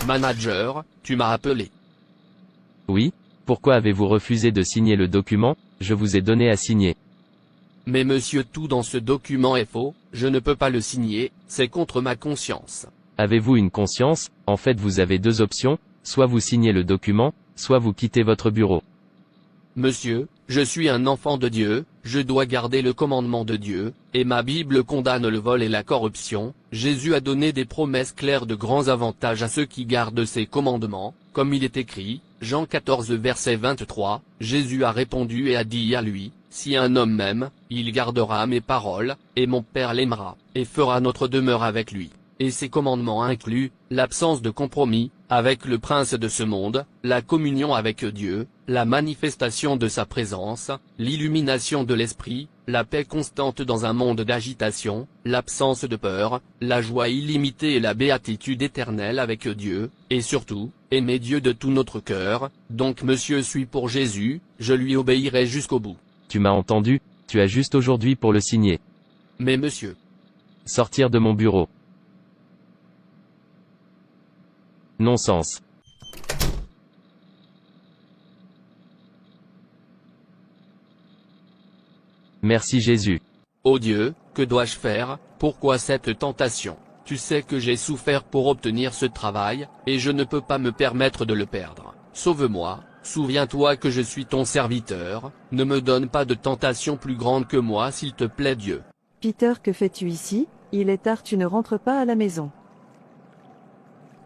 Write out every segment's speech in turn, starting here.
Manager, tu m'as appelé. Oui, pourquoi avez-vous refusé de signer le document? Je vous ai donné à signer. Mais monsieur, tout dans ce document est faux, je ne peux pas le signer, c'est contre ma conscience. Avez-vous une conscience? En fait vous avez deux options, soit vous signez le document, soit vous quittez votre bureau. Monsieur, je suis un enfant de Dieu, je dois garder le commandement de Dieu, et ma Bible condamne le vol et la corruption. Jésus a donné des promesses claires de grands avantages à ceux qui gardent ses commandements, comme il est écrit, Jean 14 verset 23, Jésus a répondu et a dit à lui, si un homme m'aime, il gardera mes paroles, et mon Père l'aimera, et fera notre demeure avec lui. Et ces commandements incluent, l'absence de compromis, avec le prince de ce monde, la communion avec Dieu, la manifestation de sa présence, l'illumination de l'esprit, la paix constante dans un monde d'agitation, l'absence de peur, la joie illimitée et la béatitude éternelle avec Dieu, et surtout, aimer Dieu de tout notre cœur. Donc monsieur, suis pour Jésus, je lui obéirai jusqu'au bout. Tu m'as entendu, tu as juste aujourd'hui pour le signer. Mais monsieur. Sortir de mon bureau. Non-sens. Merci Jésus. Ô Dieu, que dois-je faire? Pourquoi cette tentation? Tu sais que j'ai souffert pour obtenir ce travail, et je ne peux pas me permettre de le perdre. Sauve-moi, souviens-toi que je suis ton serviteur, ne me donne pas de tentation plus grande que moi s'il te plaît Dieu. Peter, que fais-tu ici? Il est tard, tu ne rentres pas à la maison.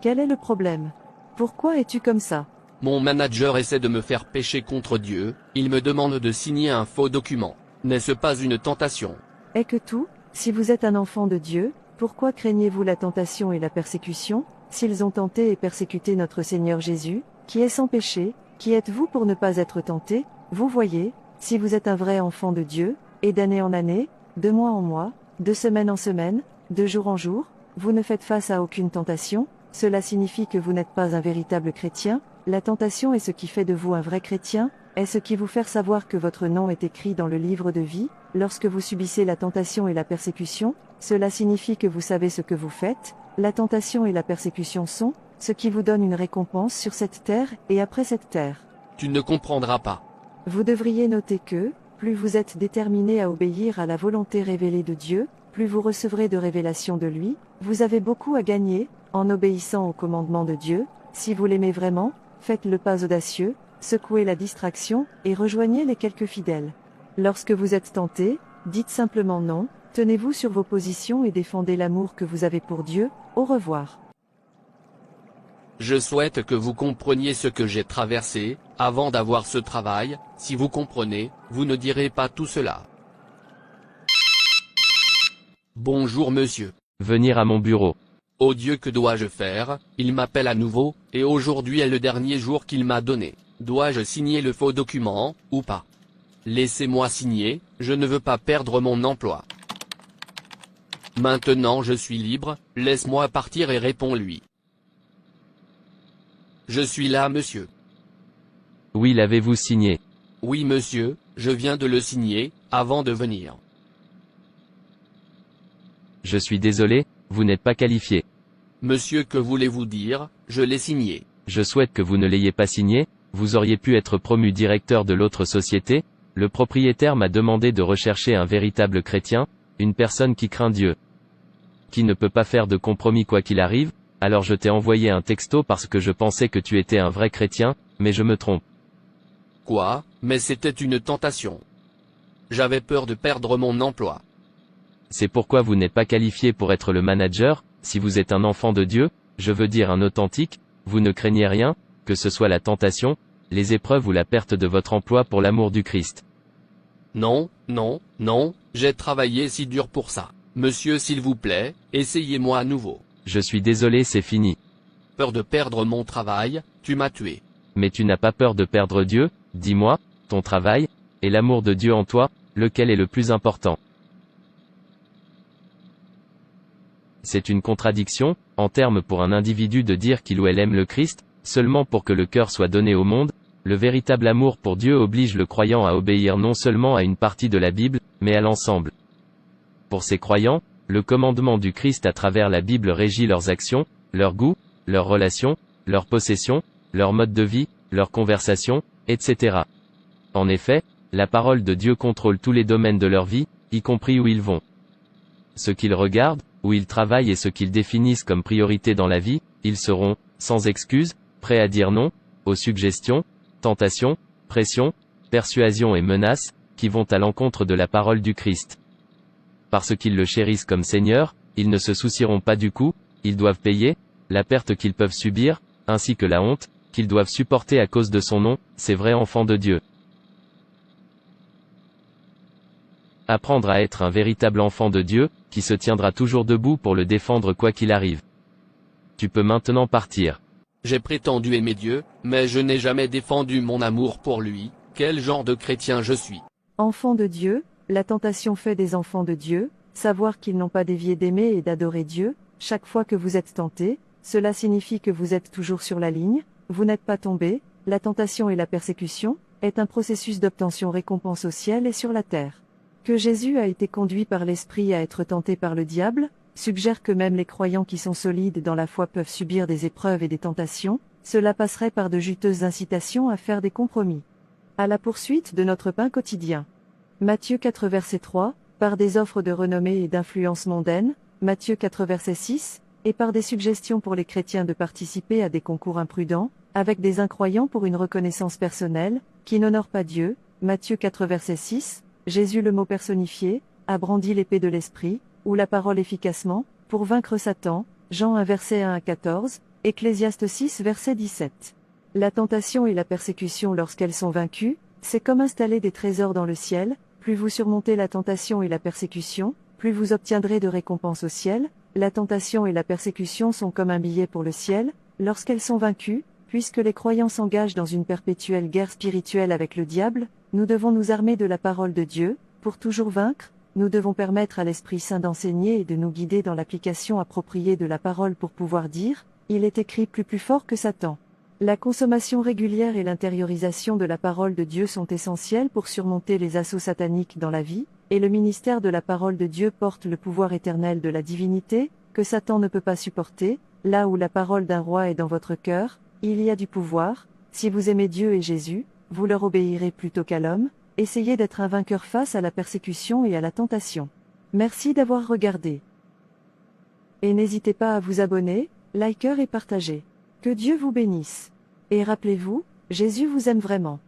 Quel est le problème? Pourquoi es-tu comme ça? Mon manager essaie de me faire pécher contre Dieu, il me demande de signer un faux document. N'est-ce pas une tentation? Est que tout? Si vous êtes un enfant de Dieu, pourquoi craignez-vous la tentation et la persécution? S'ils ont tenté et persécuté notre Seigneur Jésus, qui est sans péché, qui êtes-vous pour ne pas être tenté? Vous voyez, si vous êtes un vrai enfant de Dieu, et d'année en année, de mois en mois, de semaine en semaine, de jour en jour, vous ne faites face à aucune tentation, cela signifie que vous n'êtes pas un véritable chrétien. La tentation est ce qui fait de vous un vrai chrétien, est ce qui vous fait savoir que votre nom est écrit dans le livre de vie. Lorsque vous subissez la tentation et la persécution, cela signifie que vous savez ce que vous faites. La tentation et la persécution sont ce qui vous donne une récompense sur cette terre et après cette terre. Tu ne comprendras pas. Vous devriez noter que, plus vous êtes déterminé à obéir à la volonté révélée de Dieu, plus vous recevrez de révélations de lui. Vous avez beaucoup à gagner, en obéissant au commandement de Dieu. Si vous l'aimez vraiment, faites le pas audacieux, secouez la distraction, et rejoignez les quelques fidèles. Lorsque vous êtes tenté, dites simplement non, tenez-vous sur vos positions et défendez l'amour que vous avez pour Dieu. Au revoir. Je souhaite que vous compreniez ce que j'ai traversé, avant d'avoir ce travail. Si vous comprenez, vous ne direz pas tout cela. Bonjour monsieur. Venir à mon bureau. Ô Dieu, que dois-je faire? Il m'appelle à nouveau, et aujourd'hui est le dernier jour qu'il m'a donné. Dois-je signer le faux document, ou pas? Laissez-moi signer, je ne veux pas perdre mon emploi. Maintenant je suis libre, laisse-moi partir et réponds-lui. Je suis là monsieur. Oui, l'avez-vous signé? Oui monsieur, je viens de le signer, avant de venir. Je suis désolé, vous n'êtes pas qualifié. Monsieur, que voulez-vous dire? Je l'ai signé. Je souhaite que vous ne l'ayez pas signé, vous auriez pu être promu directeur de l'autre société. Le propriétaire m'a demandé de rechercher un véritable chrétien, une personne qui craint Dieu, qui ne peut pas faire de compromis quoi qu'il arrive. Alors je t'ai envoyé un texto parce que je pensais que tu étais un vrai chrétien, mais je me trompe. Quoi? Mais c'était une tentation. J'avais peur de perdre mon emploi. C'est pourquoi vous n'êtes pas qualifié pour être le manager. Si vous êtes un enfant de Dieu, je veux dire un authentique, vous ne craignez rien, que ce soit la tentation, les épreuves ou la perte de votre emploi pour l'amour du Christ. Non, non, non, j'ai travaillé si dur pour ça. Monsieur, s'il vous plaît, essayez-moi à nouveau. Je suis désolé, c'est fini. Peur de perdre mon travail, tu m'as tué. Mais tu n'as pas peur de perdre Dieu? Dis-moi, ton travail, et l'amour de Dieu en toi, lequel est le plus important? C'est une contradiction, en termes pour un individu de dire qu'il ou elle aime le Christ, seulement pour que le cœur soit donné au monde. Le véritable amour pour Dieu oblige le croyant à obéir non seulement à une partie de la Bible, mais à l'ensemble. Pour ces croyants, le commandement du Christ à travers la Bible régit leurs actions, leurs goûts, leurs relations, leurs possessions, leur mode de vie, leurs conversations, etc. En effet, la parole de Dieu contrôle tous les domaines de leur vie, y compris où ils vont. Ce qu'ils regardent, où ils travaillent et ce qu'ils définissent comme priorité dans la vie, ils seront, sans excuse, prêts à dire non, aux suggestions, tentations, pressions, persuasions et menaces, qui vont à l'encontre de la parole du Christ. Parce qu'ils le chérissent comme Seigneur, ils ne se soucieront pas du coût, ils doivent payer, la perte qu'ils peuvent subir, ainsi que la honte, qu'ils doivent supporter à cause de son nom, ces vrais enfants de Dieu. Apprendre à être un véritable enfant de Dieu, qui se tiendra toujours debout pour le défendre quoi qu'il arrive. Tu peux maintenant partir. J'ai prétendu aimer Dieu, mais je n'ai jamais défendu mon amour pour lui. Quel genre de chrétien je suis? Enfants de Dieu, la tentation fait des enfants de Dieu, savoir qu'ils n'ont pas dévié d'aimer et d'adorer Dieu. Chaque fois que vous êtes tentés, cela signifie que vous êtes toujours sur la ligne, vous n'êtes pas tombé. La tentation et la persécution est un processus d'obtention récompense au ciel et sur la terre. Que Jésus a été conduit par l'Esprit à être tenté par le diable, suggère que même les croyants qui sont solides dans la foi peuvent subir des épreuves et des tentations, cela passerait par de juteuses incitations à faire des compromis. À la poursuite de notre pain quotidien. Matthieu 4 verset 3, par des offres de renommée et d'influence mondaine, Matthieu 4 verset 6, et par des suggestions pour les chrétiens de participer à des concours imprudents, avec des incroyants pour une reconnaissance personnelle, qui n'honorent pas Dieu, Matthieu 4 verset 6, Jésus le mot personnifié, a brandi l'épée de l'esprit, ou la parole efficacement, pour vaincre Satan, Jean 1 verset 1 à 14, Ecclésiaste 6 verset 17. La tentation et la persécution lorsqu'elles sont vaincues, c'est comme installer des trésors dans le ciel, plus vous surmontez la tentation et la persécution, plus vous obtiendrez de récompenses au ciel. La tentation et la persécution sont comme un billet pour le ciel, lorsqu'elles sont vaincues, puisque les croyants s'engagent dans une perpétuelle guerre spirituelle avec le diable, nous devons nous armer de la parole de Dieu, pour toujours vaincre, nous devons permettre à l'Esprit Saint d'enseigner et de nous guider dans l'application appropriée de la parole pour pouvoir dire, il est écrit plus fort que Satan. La consommation régulière et l'intériorisation de la parole de Dieu sont essentielles pour surmonter les assauts sataniques dans la vie, et le ministère de la parole de Dieu porte le pouvoir éternel de la divinité, que Satan ne peut pas supporter. Là où la parole d'un roi est dans votre cœur, il y a du pouvoir. Si vous aimez Dieu et Jésus, vous leur obéirez plutôt qu'à l'homme. Essayez d'être un vainqueur face à la persécution et à la tentation. Merci d'avoir regardé. Et n'hésitez pas à vous abonner, liker et partager. Que Dieu vous bénisse. Et rappelez-vous, Jésus vous aime vraiment.